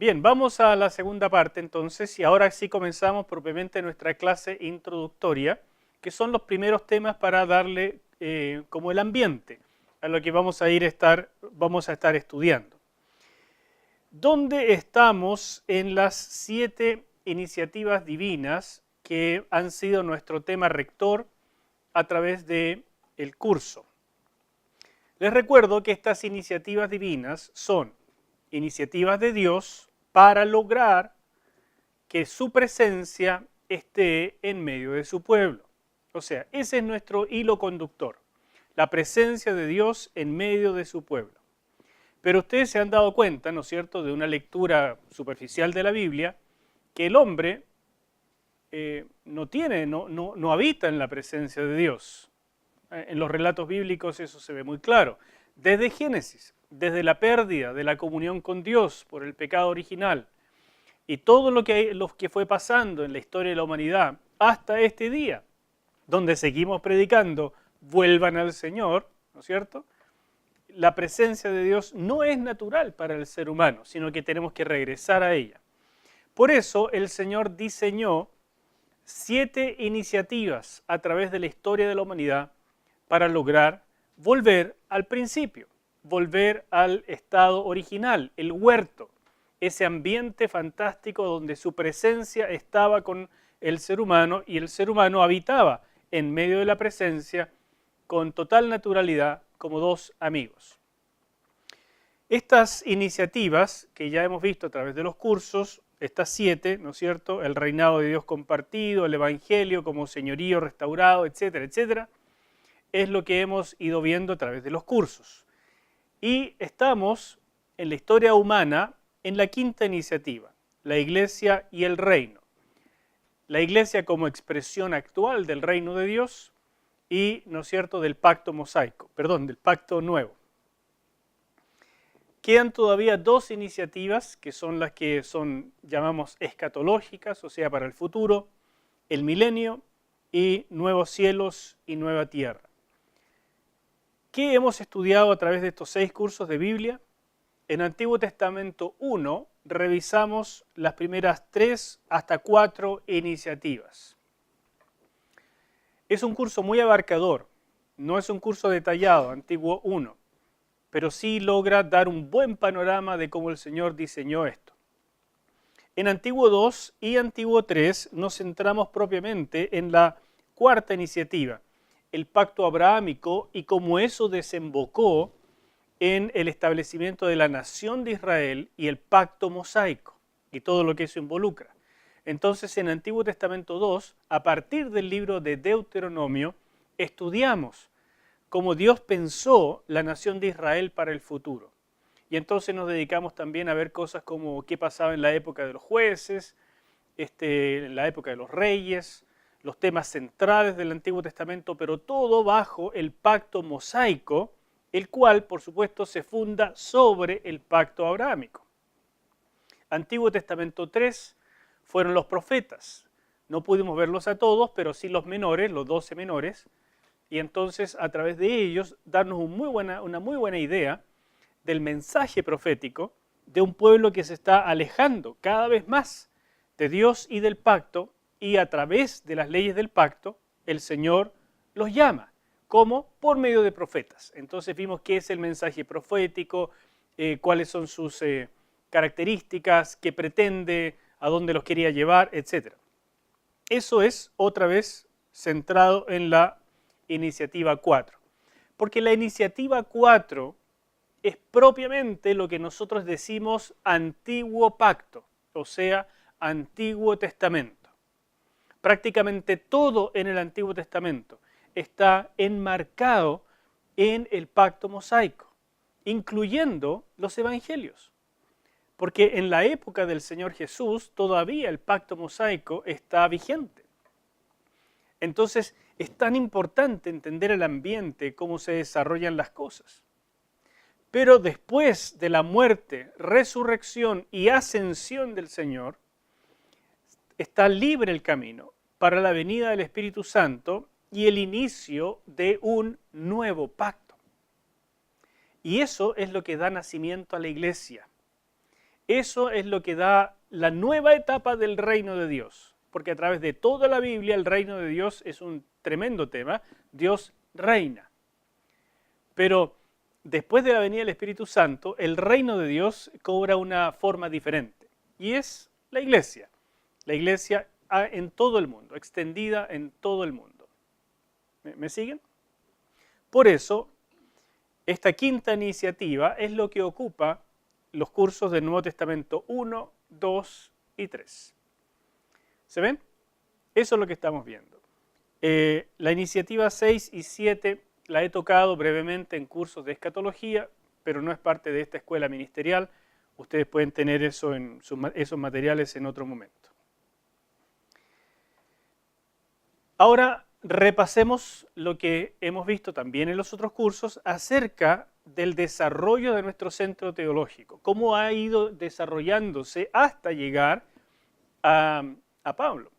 Bien, vamos a la segunda parte entonces y ahora sí comenzamos propiamente nuestra clase introductoria, que son los primeros temas para darle como el ambiente a lo que vamos a estar estudiando. ¿Dónde estamos en las 7 iniciativas divinas que han sido nuestro tema rector a través del curso? Les recuerdo que estas iniciativas divinas son iniciativas de Dios para lograr que su presencia esté en medio de su pueblo. O sea, ese es nuestro hilo conductor, la presencia de Dios en medio de su pueblo. Pero ustedes se han dado cuenta, ¿no es cierto?, de una lectura superficial de la Biblia, que el hombre no habita en la presencia de Dios. En los relatos bíblicos eso se ve muy claro. Desde Génesis, desde la pérdida de la comunión con Dios por el pecado original y todo lo que fue pasando en la historia de la humanidad hasta este día, donde seguimos predicando, vuelvan al Señor, ¿no es cierto? La presencia de Dios no es natural para el ser humano, sino que tenemos que regresar a ella. Por eso el Señor diseñó 7 iniciativas a través de la historia de la humanidad para lograr volver al principio, volver al estado original, el huerto, ese ambiente fantástico donde su presencia estaba con el ser humano y el ser humano habitaba en medio de la presencia con total naturalidad como dos amigos. Estas iniciativas que ya hemos visto a través de los cursos, estas 7, ¿no es cierto?, el reinado de Dios compartido, el evangelio como señorío restaurado, etcétera, etcétera, es lo que hemos ido viendo a través de los cursos. Y estamos en la historia humana en la 5ª iniciativa, la iglesia y el reino. La iglesia como expresión actual del reino de Dios y, ¿no es cierto?, del pacto mosaico, del pacto nuevo. Quedan todavía 2 iniciativas que son las que llamamos escatológicas, o sea, para el futuro, el milenio y nuevos cielos y nueva tierra. ¿Qué hemos estudiado a través de estos 6 cursos de Biblia? En Antiguo Testamento 1 revisamos las primeras 3 hasta 4 iniciativas. Es un curso muy abarcador, no es un curso detallado, Antiguo 1, pero sí logra dar un buen panorama de cómo el Señor diseñó esto. En Antiguo 2 y Antiguo 3 nos centramos propiamente en la 4ª iniciativa, el pacto abrahámico y cómo eso desembocó en el establecimiento de la nación de Israel y el pacto mosaico y todo lo que eso involucra. Entonces en Antiguo Testamento 2, a partir del libro de Deuteronomio, estudiamos cómo Dios pensó la nación de Israel para el futuro. Y entonces nos dedicamos también a ver cosas como qué pasaba en la época de los jueces, en la época de los reyes, los temas centrales del Antiguo Testamento, pero todo bajo el pacto mosaico, el cual, por supuesto, se funda sobre el pacto abrahámico. Antiguo Testamento 3 fueron los profetas. No pudimos verlos a todos, pero sí los menores, los 12 menores, y entonces a través de ellos darnos una muy buena idea del mensaje profético de un pueblo que se está alejando cada vez más de Dios y del pacto, y a través de las leyes del pacto el Señor los llama. ¿Cómo? Por medio de profetas. Entonces vimos qué es el mensaje profético, cuáles son sus características, qué pretende, a dónde los quería llevar, etc. Eso es otra vez centrado en la iniciativa 4. Porque la iniciativa 4 es propiamente lo que nosotros decimos antiguo pacto, o sea, Antiguo Testamento. Prácticamente todo en el Antiguo Testamento está enmarcado en el pacto mosaico, incluyendo los evangelios. Porque en la época del Señor Jesús todavía el pacto mosaico está vigente. Entonces es tan importante entender el ambiente, cómo se desarrollan las cosas. Pero después de la muerte, resurrección y ascensión del Señor, está libre el camino para la venida del Espíritu Santo y el inicio de un nuevo pacto. Y eso es lo que da nacimiento a la iglesia. Eso es lo que da la nueva etapa del reino de Dios, porque a través de toda la Biblia el reino de Dios es un tremendo tema. Dios reina. Pero después de la venida del Espíritu Santo, el reino de Dios cobra una forma diferente, y es la iglesia. La iglesia en todo el mundo, extendida en todo el mundo. ¿Me siguen? Por eso, esta quinta iniciativa es lo que ocupa los cursos del Nuevo Testamento 1, 2 y 3. ¿Se ven? Eso es lo que estamos viendo. La iniciativa 6 y 7 la he tocado brevemente en cursos de escatología, pero no es parte de esta escuela ministerial. Ustedes pueden tener eso esos materiales en otro momento. Ahora repasemos lo que hemos visto también en los otros cursos acerca del desarrollo de nuestro centro teológico, cómo ha ido desarrollándose hasta llegar a Pablo.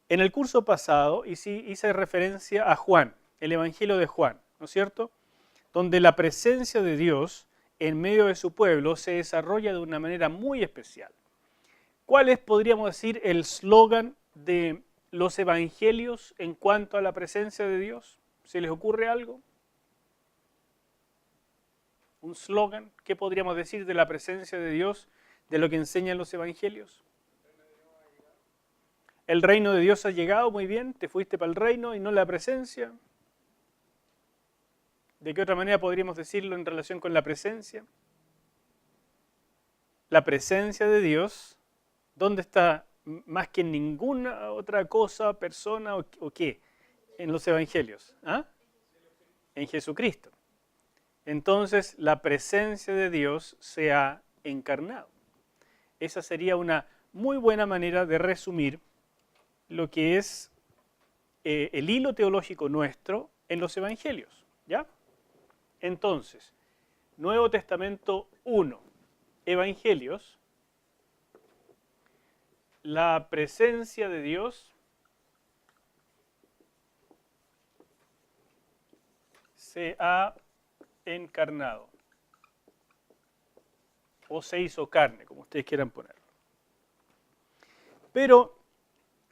En el curso pasado hice referencia a Juan, el Evangelio de Juan, ¿no es cierto? Donde la presencia de Dios en medio de su pueblo se desarrolla de una manera muy especial. ¿Cuál es, podríamos decir, el eslogan de los evangelios en cuanto a la presencia de Dios? ¿Se les ocurre algo? ¿Un eslogan? ¿Qué podríamos decir de la presencia de Dios, de lo que enseñan los evangelios? El reino de Dios ha llegado, muy bien, te fuiste para el reino y no la presencia. ¿De qué otra manera podríamos decirlo en relación con la presencia? La presencia de Dios, ¿dónde está? Más que en ninguna otra cosa, persona o qué, en los evangelios. ¿Ah? En Jesucristo. Entonces la presencia de Dios se ha encarnado. Esa sería una muy buena manera de resumir lo que es el hilo teológico nuestro en los evangelios. ¿Ya? Entonces, Nuevo Testamento 1, evangelios. La presencia de Dios se ha encarnado o se hizo carne, como ustedes quieran ponerlo. Pero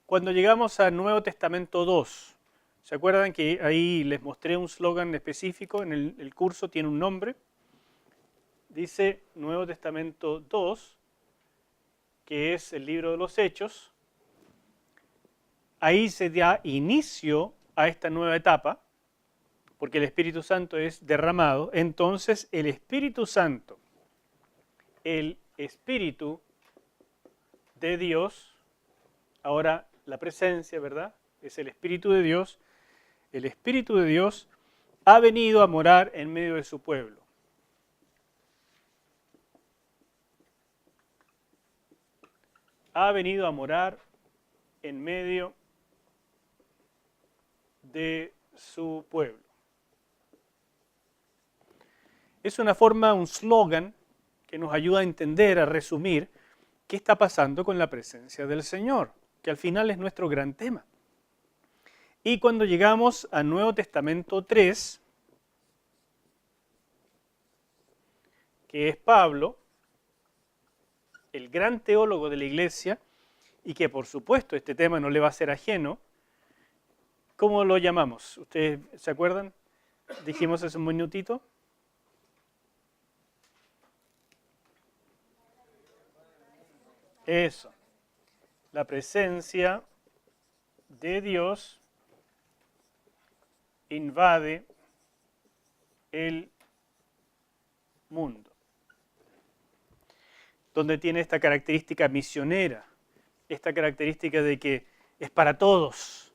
cuando llegamos al Nuevo Testamento 2, ¿se acuerdan que ahí les mostré un eslogan específico? En el curso tiene un nombre. Dice Nuevo Testamento 2, que es el libro de los Hechos. Ahí se da inicio a esta nueva etapa, porque el Espíritu Santo es derramado. Entonces el Espíritu Santo, el Espíritu de Dios, ahora la presencia, ¿verdad? Es el Espíritu de Dios. El Espíritu de Dios ha venido a morar en medio de su pueblo. Ha venido a morar en medio de su pueblo. Es una forma, un eslogan que nos ayuda a entender, a resumir qué está pasando con la presencia del Señor, que al final es nuestro gran tema. Y cuando llegamos al Nuevo Testamento 3, que es Pablo, el gran teólogo de la iglesia, y que por supuesto este tema no le va a ser ajeno, ¿cómo lo llamamos? ¿Ustedes se acuerdan? Dijimos hace un minutito. Eso. La presencia de Dios invade el mundo. Donde tiene esta característica misionera, esta característica de que es para todos,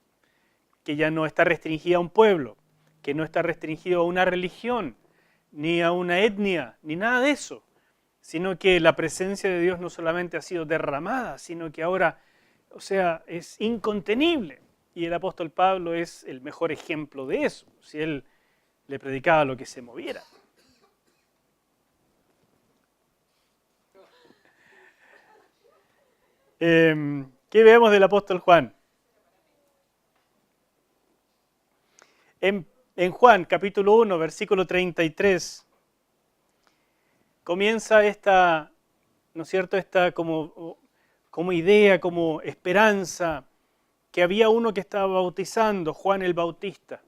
que ya no está restringida a un pueblo, que no está restringido a una religión, ni a una etnia, ni nada de eso, sino que la presencia de Dios no solamente ha sido derramada, sino que ahora, o sea, es incontenible. Y el apóstol Pablo es el mejor ejemplo de eso, si él le predicaba lo que se moviera. ¿Qué vemos del apóstol Juan? En Juan, capítulo 1, versículo 33, comienza esta ¿no es cierto?, esta como idea, como esperanza, que había uno que estaba bautizando, Juan el Bautista,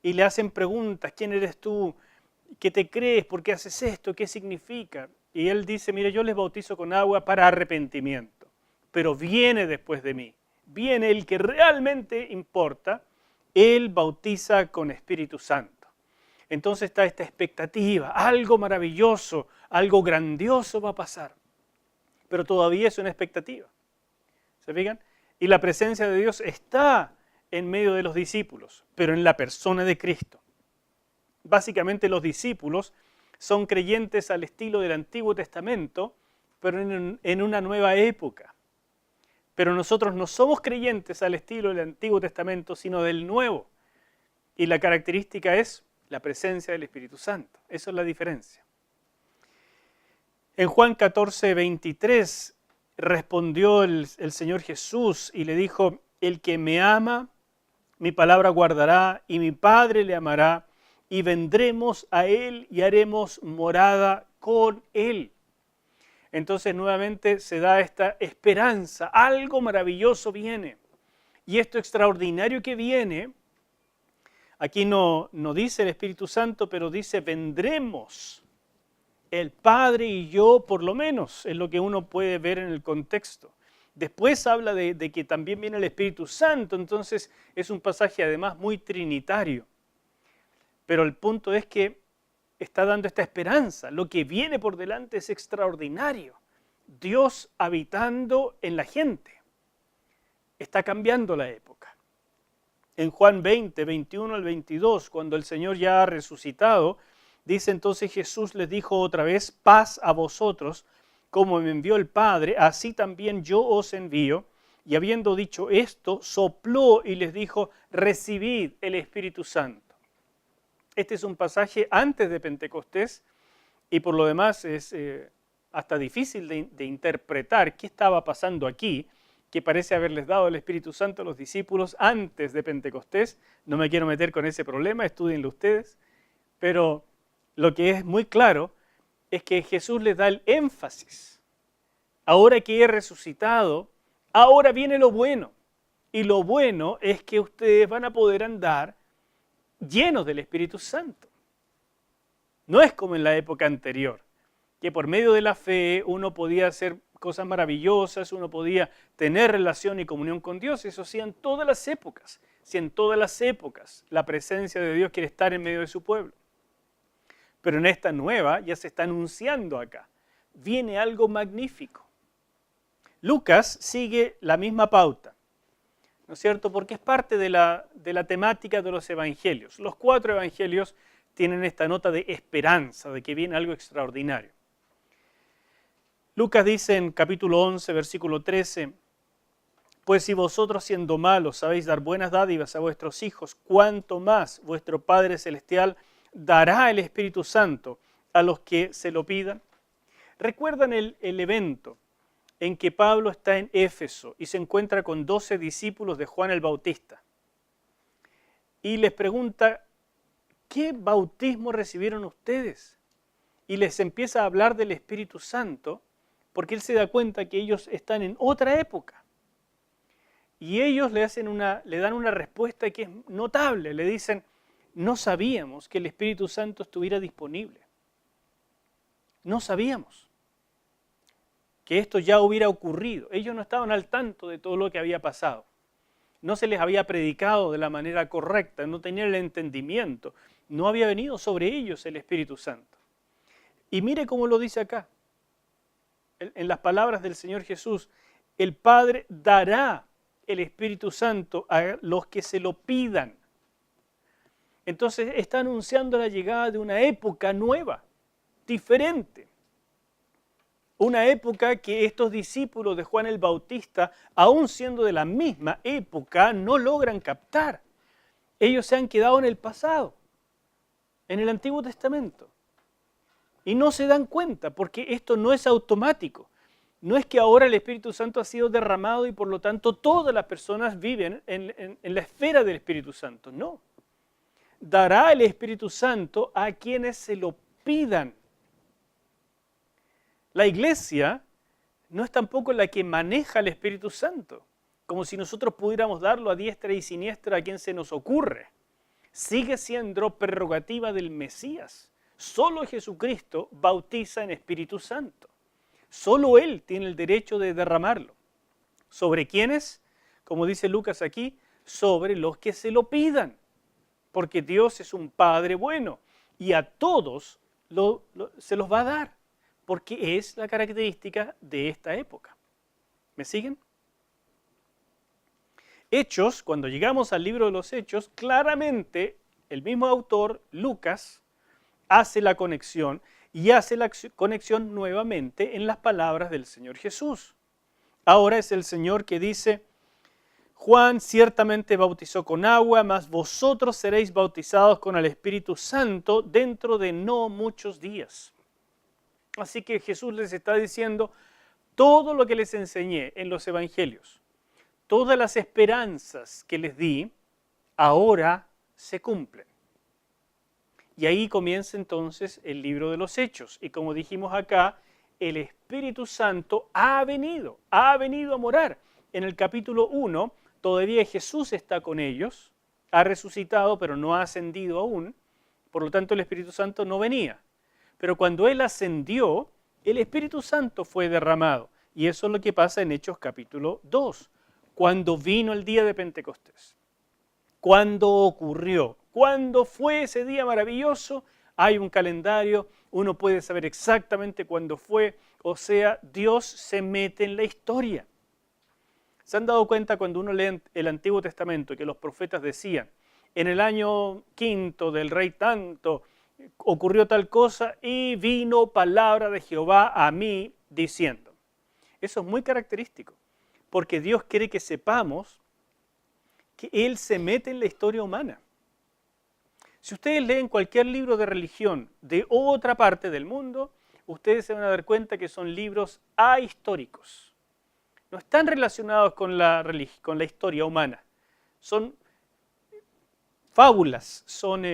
y le hacen preguntas: ¿quién eres tú? ¿Qué te crees? ¿Por qué haces esto? ¿Qué significa? Y él dice: mire, yo les bautizo con agua para arrepentimiento, pero viene después de mí, viene el que realmente importa, él bautiza con Espíritu Santo. Entonces está esta expectativa, algo maravilloso, algo grandioso va a pasar, pero todavía es una expectativa. ¿Se fijan? Y la presencia de Dios está en medio de los discípulos, pero en la persona de Cristo. Básicamente los discípulos son creyentes al estilo del Antiguo Testamento, pero en una nueva época. Pero nosotros no somos creyentes al estilo del Antiguo Testamento, sino del Nuevo. Y la característica es la presencia del Espíritu Santo. Esa es la diferencia. En Juan 14, 23 respondió el Señor Jesús y le dijo: el que me ama, mi palabra guardará, y mi Padre le amará, y vendremos a Él y haremos morada con Él. Entonces nuevamente se da esta esperanza, algo maravilloso viene. Y esto extraordinario que viene, aquí no dice el Espíritu Santo, pero dice vendremos. El Padre y yo, por lo menos, es lo que uno puede ver en el contexto. Después habla de que también viene el Espíritu Santo, entonces es un pasaje además muy trinitario. Pero el punto es que está dando esta esperanza. Lo que viene por delante es extraordinario. Dios habitando en la gente. Está cambiando la época. En Juan 20, 21 al 22, cuando el Señor ya ha resucitado, dice: entonces Jesús les dijo otra vez: paz a vosotros, como me envió el Padre, así también yo os envío. Y habiendo dicho esto, sopló y les dijo: recibid el Espíritu Santo. Este es un pasaje antes de Pentecostés y por lo demás es hasta difícil de interpretar qué estaba pasando aquí, que parece haberles dado el Espíritu Santo a los discípulos antes de Pentecostés. No me quiero meter con ese problema, estudienlo ustedes, pero lo que es muy claro es que Jesús les da el énfasis. Ahora que he resucitado, ahora viene lo bueno. Y lo bueno es que ustedes van a poder andar llenos del Espíritu Santo. No es como en la época anterior, que por medio de la fe uno podía hacer cosas maravillosas, uno podía tener relación y comunión con Dios. Eso sí, en todas las épocas. Si en todas las épocas la presencia de Dios quiere estar en medio de su pueblo. Pero en esta nueva ya se está anunciando acá. Viene algo magnífico. Lucas sigue la misma pauta, ¿no es cierto? Porque es parte de la temática de los evangelios. Los 4 evangelios tienen esta nota de esperanza, de que viene algo extraordinario. Lucas dice en capítulo 11, versículo 13, pues si vosotros siendo malos sabéis dar buenas dádivas a vuestros hijos, ¿cuánto más vuestro Padre Celestial dará el Espíritu Santo a los que se lo pidan? ¿Recuerdan el evento en que Pablo está en Éfeso y se encuentra con 12 discípulos de Juan el Bautista? Y les pregunta: ¿qué bautismo recibieron ustedes? Y les empieza a hablar del Espíritu Santo, porque él se da cuenta que ellos están en otra época. Y ellos le dan una respuesta que es notable. Le dicen: no sabíamos que el Espíritu Santo estuviera disponible. No sabíamos que esto ya hubiera ocurrido. Ellos no estaban al tanto de todo lo que había pasado. No se les había predicado de la manera correcta, no tenían el entendimiento. No había venido sobre ellos el Espíritu Santo. Y mire cómo lo dice acá. En las palabras del Señor Jesús: el Padre dará el Espíritu Santo a los que se lo pidan. Entonces está anunciando la llegada de una época nueva, diferente. Una época que estos discípulos de Juan el Bautista, aún siendo de la misma época, no logran captar. Ellos se han quedado en el pasado, en el Antiguo Testamento. Y no se dan cuenta, porque esto no es automático. No es que ahora el Espíritu Santo ha sido derramado y por lo tanto todas las personas viven en la esfera del Espíritu Santo. No. Dará el Espíritu Santo a quienes se lo pidan. La iglesia no es tampoco la que maneja el Espíritu Santo, como si nosotros pudiéramos darlo a diestra y siniestra a quien se nos ocurre. Sigue siendo prerrogativa del Mesías. Solo Jesucristo bautiza en Espíritu Santo. Solo Él tiene el derecho de derramarlo. ¿Sobre quiénes? Como dice Lucas aquí, sobre los que se lo pidan. Porque Dios es un Padre bueno y a todos se los va a dar. Porque es la característica de esta época. ¿Me siguen? Hechos, cuando llegamos al libro de los Hechos, claramente el mismo autor, Lucas, hace la conexión y hace la conexión nuevamente en las palabras del Señor Jesús. Ahora es el Señor que dice, Juan ciertamente bautizó con agua, mas vosotros seréis bautizados con el Espíritu Santo dentro de no muchos días. Así que Jesús les está diciendo, todo lo que les enseñé en los evangelios, todas las esperanzas que les di, ahora se cumplen. Y ahí comienza entonces el libro de los Hechos. Y como dijimos acá, el Espíritu Santo ha venido a morar. En el capítulo 1, todavía Jesús está con ellos, ha resucitado, pero no ha ascendido aún. Por lo tanto, el Espíritu Santo no venía. Pero cuando Él ascendió, el Espíritu Santo fue derramado. Y eso es lo que pasa en Hechos capítulo 2, cuando vino el día de Pentecostés. ¿Cuándo ocurrió? ¿Cuándo fue ese día maravilloso? Hay un calendario, uno puede saber exactamente cuándo fue. O sea, Dios se mete en la historia. ¿Se han dado cuenta cuando uno lee el Antiguo Testamento que los profetas decían, en el año 5 del rey tanto, ocurrió tal cosa y vino palabra de Jehová a mí diciendo? Eso es muy característico, porque Dios quiere que sepamos que Él se mete en la historia humana. Si ustedes leen cualquier libro de religión de otra parte del mundo, ustedes se van a dar cuenta que son libros ahistóricos. No están relacionados con la historia humana. Son fábulas, son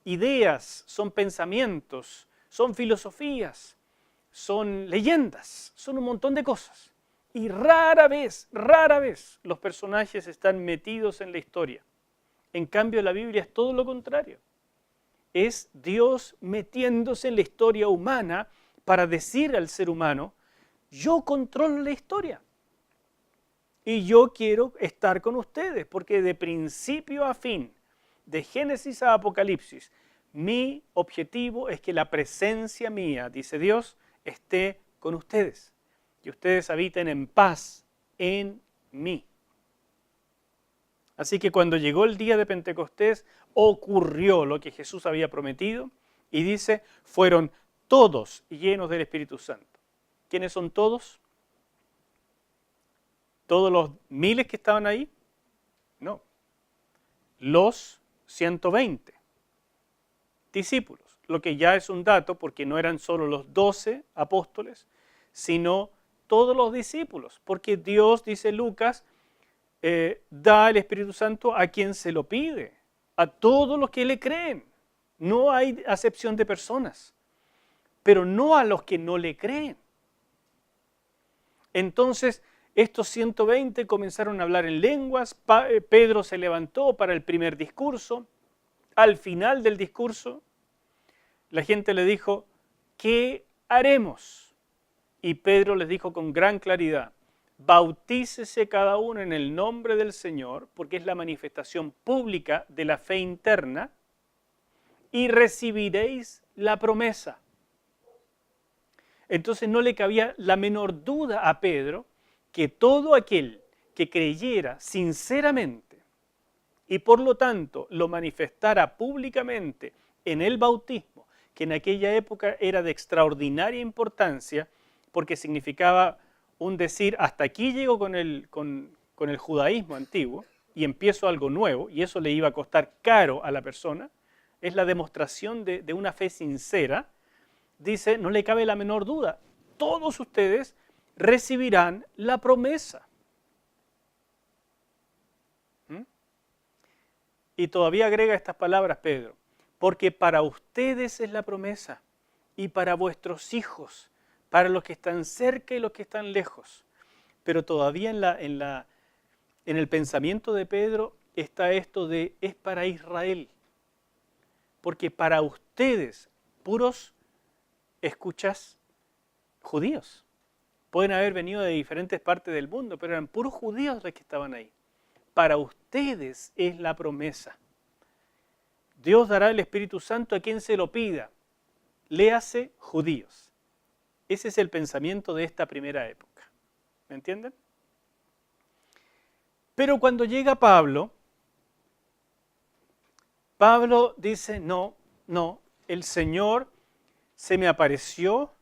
ideas, son pensamientos, son filosofías, son leyendas, son un montón de cosas. Y rara vez los personajes están metidos en la historia. En cambio, la Biblia es todo lo contrario. Es Dios metiéndose en la historia humana para decir al ser humano, yo controlo la historia. Y yo quiero estar con ustedes, porque de principio a fin, de Génesis a Apocalipsis, mi objetivo es que la presencia mía, dice Dios, esté con ustedes. Que ustedes habiten en paz en mí. Así que cuando llegó el día de Pentecostés, ocurrió lo que Jesús había prometido y dice, fueron todos llenos del Espíritu Santo. ¿Quiénes son todos? ¿Todos los miles que estaban ahí? No. Los 120 discípulos, lo que ya es un dato porque no eran solo los 12 apóstoles, sino todos los discípulos, porque Dios, dice Lucas, da el Espíritu Santo a quien se lo pide, a todos los que le creen. No hay acepción de personas, pero no a los que no le creen. Entonces, estos 120 comenzaron a hablar en lenguas, Pedro se levantó para el primer discurso. Al final del discurso, la gente le dijo, ¿qué haremos? Y Pedro les dijo con gran claridad, bautícese cada uno en el nombre del Señor, porque es la manifestación pública de la fe interna, y recibiréis la promesa. Entonces no le cabía la menor duda a Pedro que todo aquel que creyera sinceramente y por lo tanto lo manifestara públicamente en el bautismo, que en aquella época era de extraordinaria importancia porque significaba un decir, hasta aquí llego con el judaísmo antiguo y empiezo algo nuevo, y eso le iba a costar caro a la persona, es la demostración de una fe sincera. Dice, no le cabe la menor duda, todos ustedes recibirán la promesa. Y todavía agrega estas palabras Pedro, porque para ustedes es la promesa y para vuestros hijos, para los que están cerca y los que están lejos. Pero todavía en el pensamiento de Pedro está esto de es para Israel. Porque para ustedes, puros escuchas judíos, pueden haber venido de diferentes partes del mundo, pero eran puros judíos los que estaban ahí. Para ustedes es la promesa. Dios dará el Espíritu Santo a quien se lo pida. Léase judíos. Ese es el pensamiento de esta primera época. ¿Me entienden? Pero cuando llega Pablo dice, no, el Señor se me apareció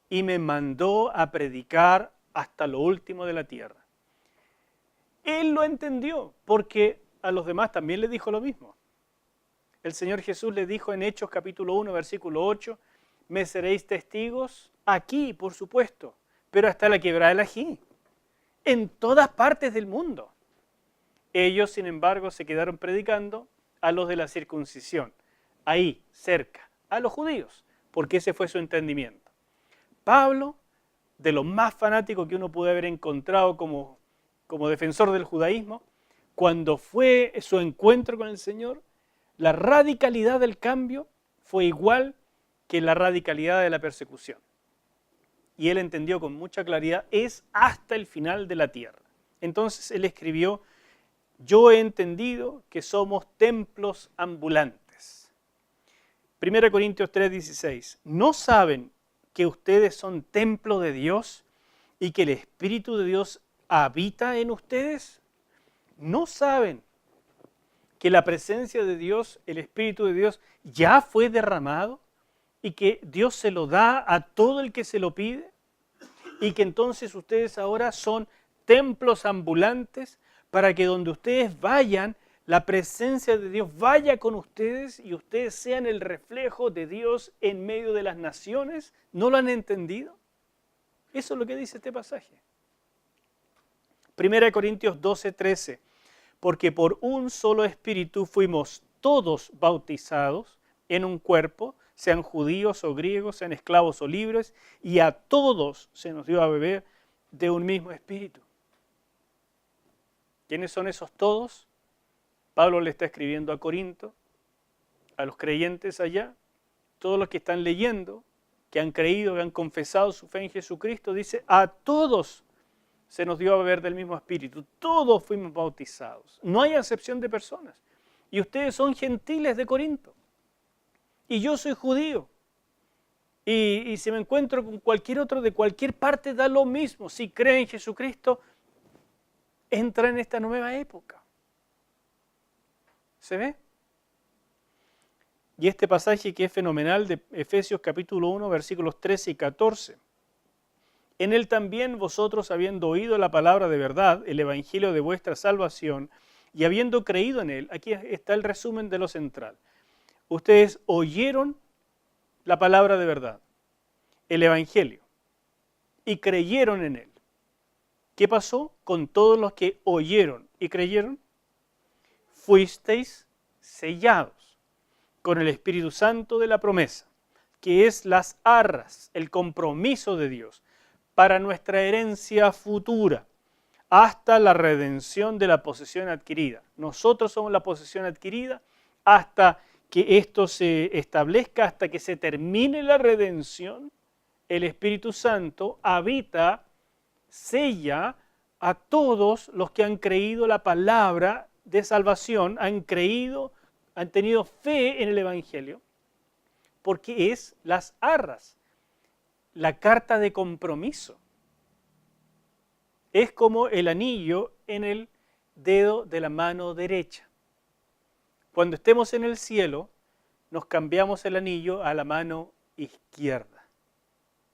y me mandó a predicar hasta lo último de la tierra. Él lo entendió, porque a los demás también le dijo lo mismo. El Señor Jesús le dijo en Hechos capítulo 1, versículo 8, me seréis testigos aquí, por supuesto, pero hasta la quebrada del ají, en todas partes del mundo. Ellos, sin embargo, se quedaron predicando a los de la circuncisión, ahí, cerca, a los judíos, porque ese fue su entendimiento. Pablo, de lo más fanático que uno pudo haber encontrado como defensor del judaísmo, cuando fue su encuentro con el Señor, la radicalidad del cambio fue igual que la radicalidad de la persecución. Y él entendió con mucha claridad, es hasta el final de la tierra. Entonces él escribió, yo he entendido que somos templos ambulantes. 1 Corintios 3:16, ¿no saben que ustedes son templo de Dios y que el Espíritu de Dios habita en ustedes? ¿No saben que la presencia de Dios, el Espíritu de Dios, ya fue derramado y que Dios se lo da a todo el que se lo pide? Y que entonces ustedes ahora son templos ambulantes para que donde ustedes vayan, la presencia de Dios vaya con ustedes y ustedes sean el reflejo de Dios en medio de las naciones. ¿No lo han entendido? Eso es lo que dice este pasaje. 1 Corintios 12:13, porque por un solo espíritu fuimos todos bautizados en un cuerpo, sean judíos o griegos, sean esclavos o libres, y a todos se nos dio a beber de un mismo espíritu. ¿Quiénes son esos todos? Pablo le está escribiendo a Corinto, a los creyentes allá, todos los que están leyendo, que han creído, que han confesado su fe en Jesucristo, dice, a todos se nos dio a beber del mismo espíritu, todos fuimos bautizados, no hay acepción de personas. Y ustedes son gentiles de Corinto, y yo soy judío, y si me encuentro con cualquier otro de cualquier parte, da lo mismo. Si cree en Jesucristo, entra en esta nueva época. ¿Se ve? Y este pasaje que es fenomenal de Efesios capítulo 1, versículos 13 y 14. En él también vosotros, habiendo oído la palabra de verdad, el evangelio de vuestra salvación, y habiendo creído en él, aquí está el resumen de lo central. Ustedes oyeron la palabra de verdad, el evangelio, y creyeron en él. ¿Qué pasó con todos los que oyeron y creyeron? Fuisteis sellados con el Espíritu Santo de la promesa, que es las arras, el compromiso de Dios para nuestra herencia futura, hasta la redención de la posesión adquirida. Nosotros somos la posesión adquirida hasta que esto se establezca, hasta que se termine la redención. El Espíritu Santo habita, sella a todos los que han creído la palabra de salvación, han creído, han tenido fe en el Evangelio, porque es las arras, la carta de compromiso. Es como el anillo en el dedo de la mano derecha. Cuando estemos en el cielo, nos cambiamos el anillo a la mano izquierda.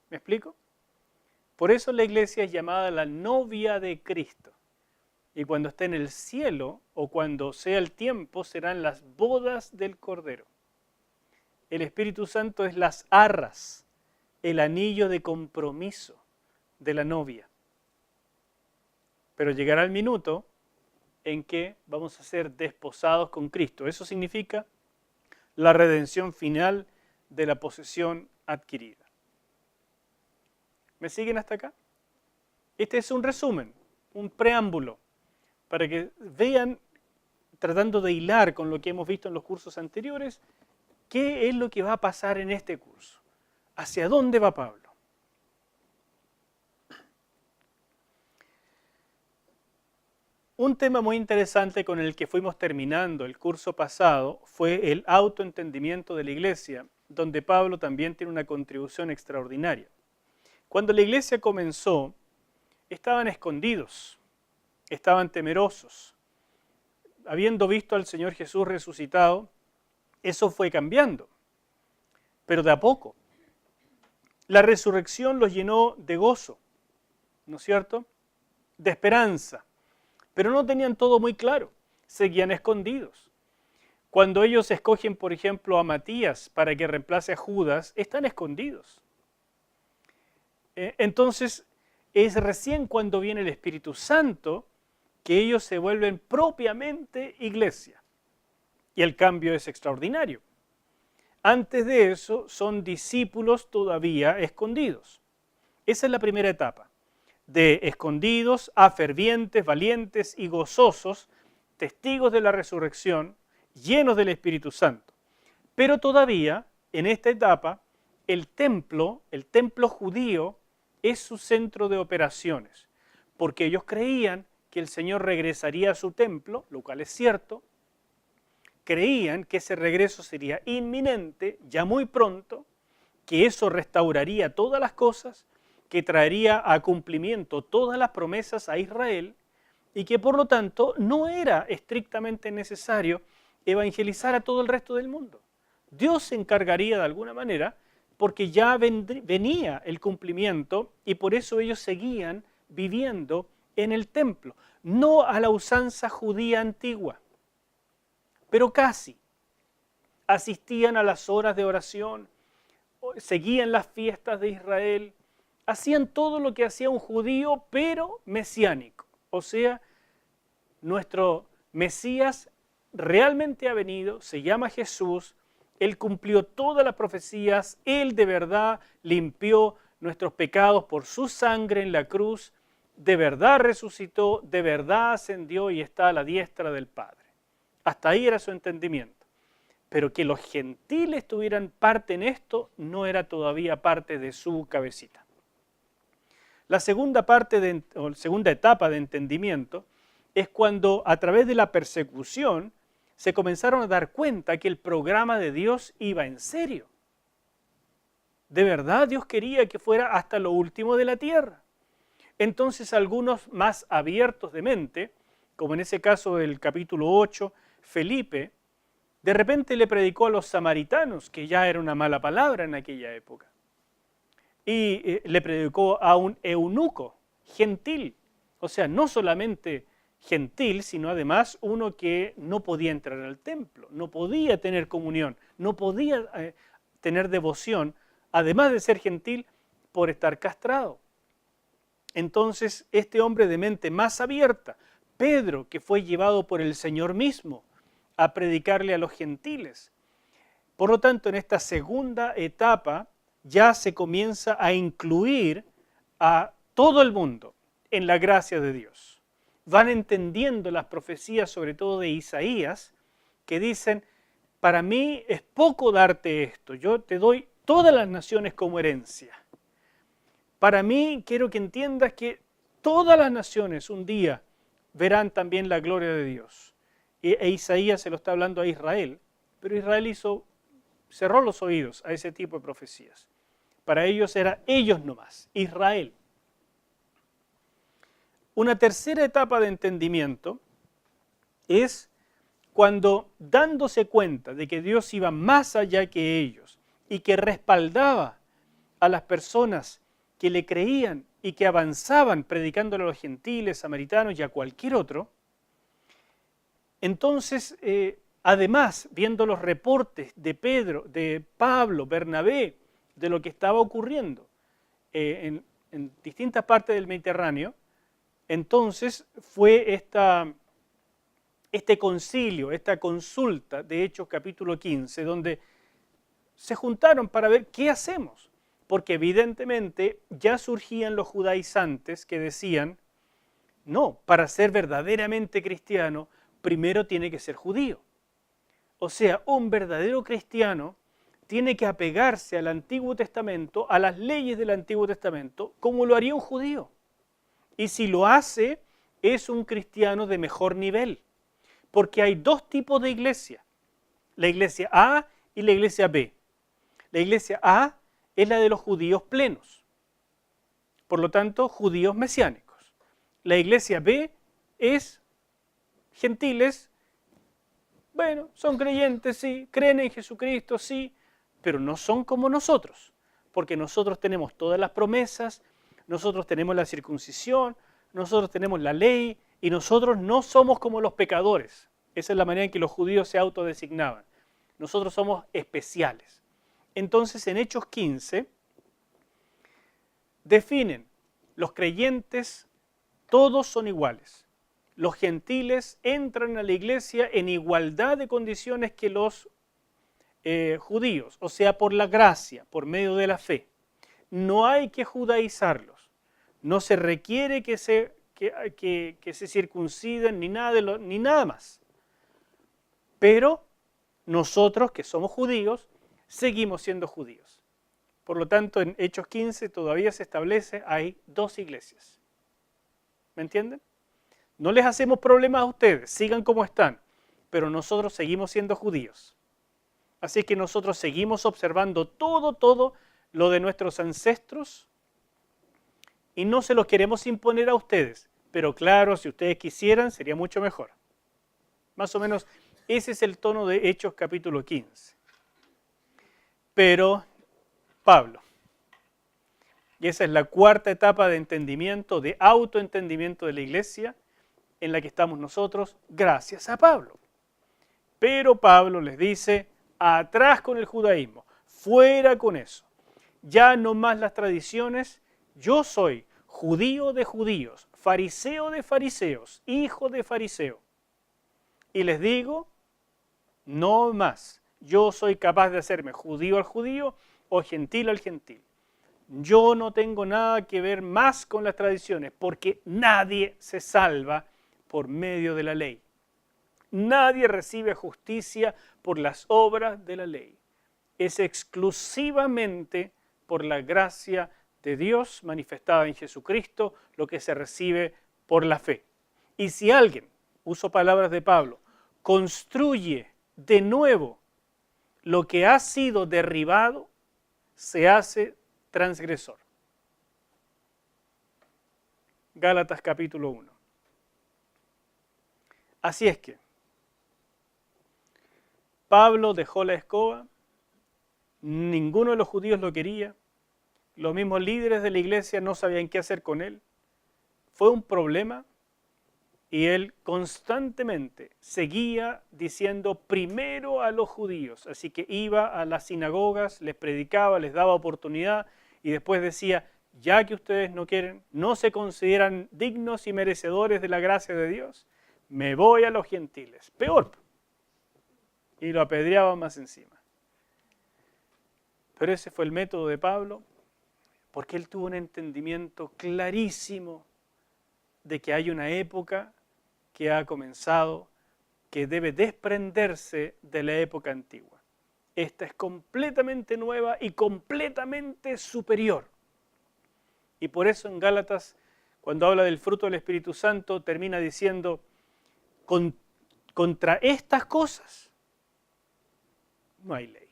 ¿Me explico? Por eso la iglesia es llamada la novia de Cristo. Y cuando esté en el cielo, o cuando sea el tiempo, serán las bodas del Cordero. El Espíritu Santo es las arras, el anillo de compromiso de la novia. Pero llegará el minuto en que vamos a ser desposados con Cristo. Eso significa la redención final de la posesión adquirida. ¿Me siguen hasta acá? Este es un resumen, un preámbulo, para que vean, tratando de hilar con lo que hemos visto en los cursos anteriores, qué es lo que va a pasar en este curso. ¿Hacia dónde va Pablo? Un tema muy interesante con el que fuimos terminando el curso pasado fue el autoentendimiento de la iglesia, donde Pablo también tiene una contribución extraordinaria. Cuando la iglesia comenzó, estaban escondidos, estaban temerosos. Habiendo visto al Señor Jesús resucitado, eso fue cambiando, pero de a poco. La resurrección los llenó de gozo, ¿no es cierto? De esperanza, pero no tenían todo muy claro, seguían escondidos. Cuando ellos escogen, por ejemplo, a Matías para que reemplace a Judas, están escondidos. Entonces, es recién cuando viene el Espíritu Santo que ellos se vuelven propiamente iglesia. Y el cambio es extraordinario. Antes de eso, son discípulos todavía escondidos. Esa es la primera etapa. De escondidos a fervientes, valientes y gozosos, testigos de la resurrección, llenos del Espíritu Santo. Pero todavía, en esta etapa, el templo judío, es su centro de operaciones, porque ellos creían que el Señor regresaría a su templo, lo cual es cierto, creían que ese regreso sería inminente, ya muy pronto, que eso restauraría todas las cosas, que traería a cumplimiento todas las promesas a Israel, y que por lo tanto no era estrictamente necesario evangelizar a todo el resto del mundo. Dios se encargaría de alguna manera, porque ya venía el cumplimiento y por eso ellos seguían viviendo en el templo, no a la usanza judía antigua, pero casi. Asistían a las horas de oración, seguían las fiestas de Israel, hacían todo lo que hacía un judío, pero mesiánico. O sea, nuestro Mesías realmente ha venido, se llama Jesús, Él cumplió todas las profecías, Él de verdad limpió nuestros pecados por su sangre en la cruz, de verdad resucitó, de verdad ascendió y está a la diestra del Padre. Hasta ahí era su entendimiento. Pero que los gentiles tuvieran parte en esto no era todavía parte de su cabecita. La segunda etapa de entendimiento es cuando a través de la persecución se comenzaron a dar cuenta que el programa de Dios iba en serio. De verdad Dios quería que fuera hasta lo último de la tierra. Entonces algunos más abiertos de mente, como en ese caso del capítulo 8, Felipe, de repente le predicó a los samaritanos, que ya era una mala palabra en aquella época, y le predicó a un eunuco gentil, o sea, no solamente gentil, sino además uno que no podía entrar al templo, no podía tener comunión, no podía tener devoción, además de ser gentil, por estar castrado. Entonces, este hombre de mente más abierta, Pedro, que fue llevado por el Señor mismo a predicarle a los gentiles. Por lo tanto, en esta segunda etapa ya se comienza a incluir a todo el mundo en la gracia de Dios. Van entendiendo las profecías, sobre todo de Isaías, que dicen, para mí es poco darte esto, yo te doy todas las naciones como herencia. Para mí quiero que entiendas que todas las naciones un día verán también la gloria de Dios. E Isaías se lo está hablando a Israel, pero Israel cerró los oídos a ese tipo de profecías. Para ellos era ellos nomás, Israel. Una tercera etapa de entendimiento es cuando, dándose cuenta de que Dios iba más allá que ellos y que respaldaba a las personas que le creían y que avanzaban predicándole a los gentiles, samaritanos y a cualquier otro, entonces, además, viendo los reportes de Pedro, de Pablo, Bernabé, de lo que estaba ocurriendo en distintas partes del Mediterráneo, entonces fue este concilio, esta consulta de Hechos capítulo 15, donde se juntaron para ver qué hacemos. porque evidentemente ya surgían los judaizantes que decían, no, para ser verdaderamente cristiano, primero tiene que ser judío. O sea, un verdadero cristiano tiene que apegarse al Antiguo Testamento, a las leyes del Antiguo Testamento, como lo haría un judío. Y si lo hace, es un cristiano de mejor nivel. Porque hay dos tipos de iglesia. La iglesia A y la iglesia B. La iglesia A es la de los judíos plenos. Por lo tanto, judíos mesiánicos. La iglesia B es gentiles. Bueno, son creyentes, sí, creen en Jesucristo, sí, pero no son como nosotros, porque nosotros tenemos todas las promesas, nosotros tenemos la circuncisión, nosotros tenemos la ley, y nosotros no somos como los pecadores. Esa es la manera en que los judíos se autodesignaban. Nosotros somos especiales. Entonces, en Hechos 15, definen, los creyentes todos son iguales. Los gentiles entran a la iglesia en igualdad de condiciones que los judíos, o sea, por la gracia, por medio de la fe. No hay que judaizarlos. No se requiere que se circunciden ni nada más. Pero nosotros, que somos judíos, seguimos siendo judíos. Por lo tanto, en Hechos 15 todavía se establece, hay dos iglesias. ¿Me entienden? No les hacemos problemas a ustedes, sigan como están, pero nosotros seguimos siendo judíos. Así que nosotros seguimos observando todo lo de nuestros ancestros y no se los queremos imponer a ustedes. Pero claro, si ustedes quisieran, sería mucho mejor. Más o menos ese es el tono de Hechos capítulo 15. Pero Pablo, y esa es la cuarta etapa de entendimiento, de autoentendimiento de la iglesia, en la que estamos nosotros, gracias a Pablo. Pero Pablo les dice, atrás con el judaísmo, fuera con eso. Ya no más las tradiciones, yo soy judío de judíos, fariseo de fariseos, hijo de fariseo. Y les digo, no más. Yo soy capaz de hacerme judío al judío o gentil al gentil. Yo no tengo nada que ver más con las tradiciones, porque nadie se salva por medio de la ley. Nadie recibe justicia por las obras de la ley. Es exclusivamente por la gracia de Dios manifestada en Jesucristo lo que se recibe por la fe. Y si alguien, uso palabras de Pablo, construye de nuevo lo que ha sido derribado, se hace transgresor. Gálatas capítulo 1. Así es que Pablo dejó la escoba, ninguno de los judíos lo quería, los mismos líderes de la iglesia no sabían qué hacer con él. Fue un problema y él constantemente seguía diciendo primero a los judíos. Así que iba a las sinagogas, les predicaba, les daba oportunidad y después decía, ya que ustedes no quieren, no se consideran dignos y merecedores de la gracia de Dios, me voy a los gentiles. Peor. Y lo apedreaban más encima. Pero ese fue el método de Pablo, porque él tuvo un entendimiento clarísimo de que hay una época que ha comenzado, que debe desprenderse de la época antigua. Esta es completamente nueva y completamente superior. Y por eso en Gálatas, cuando habla del fruto del Espíritu Santo, termina diciendo, contra estas cosas no hay ley.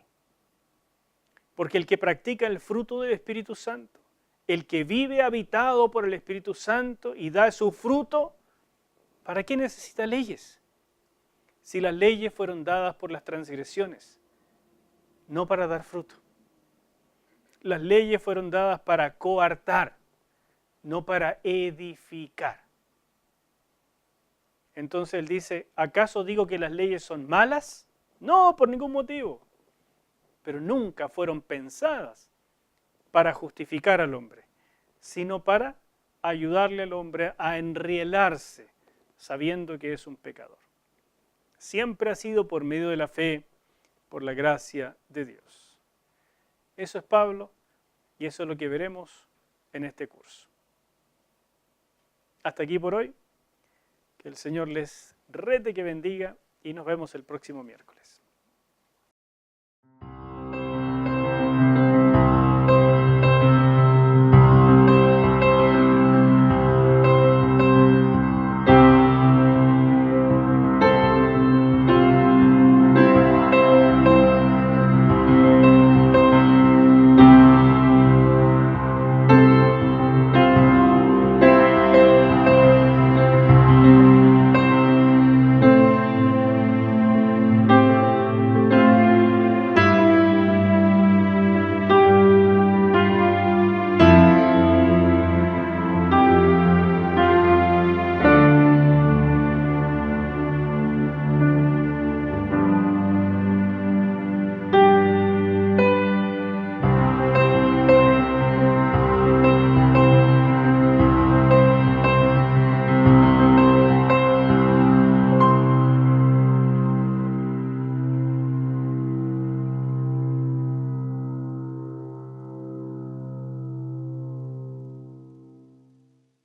Porque el que practica el fruto del Espíritu Santo, el que vive habitado por el Espíritu Santo y da su fruto, ¿para qué necesita leyes? Si las leyes fueron dadas por las transgresiones, no para dar fruto. Las leyes fueron dadas para coartar, no para edificar. Entonces él dice, ¿acaso digo que las leyes son malas? No, por ningún motivo. Pero nunca fueron pensadas para justificar al hombre, sino para ayudarle al hombre a enrielarse, sabiendo que es un pecador. Siempre ha sido por medio de la fe, por la gracia de Dios. Eso es Pablo, Y eso es lo que veremos en este curso. Hasta aquí por hoy. Que el Señor les rete, que bendiga, y nos vemos el próximo miércoles.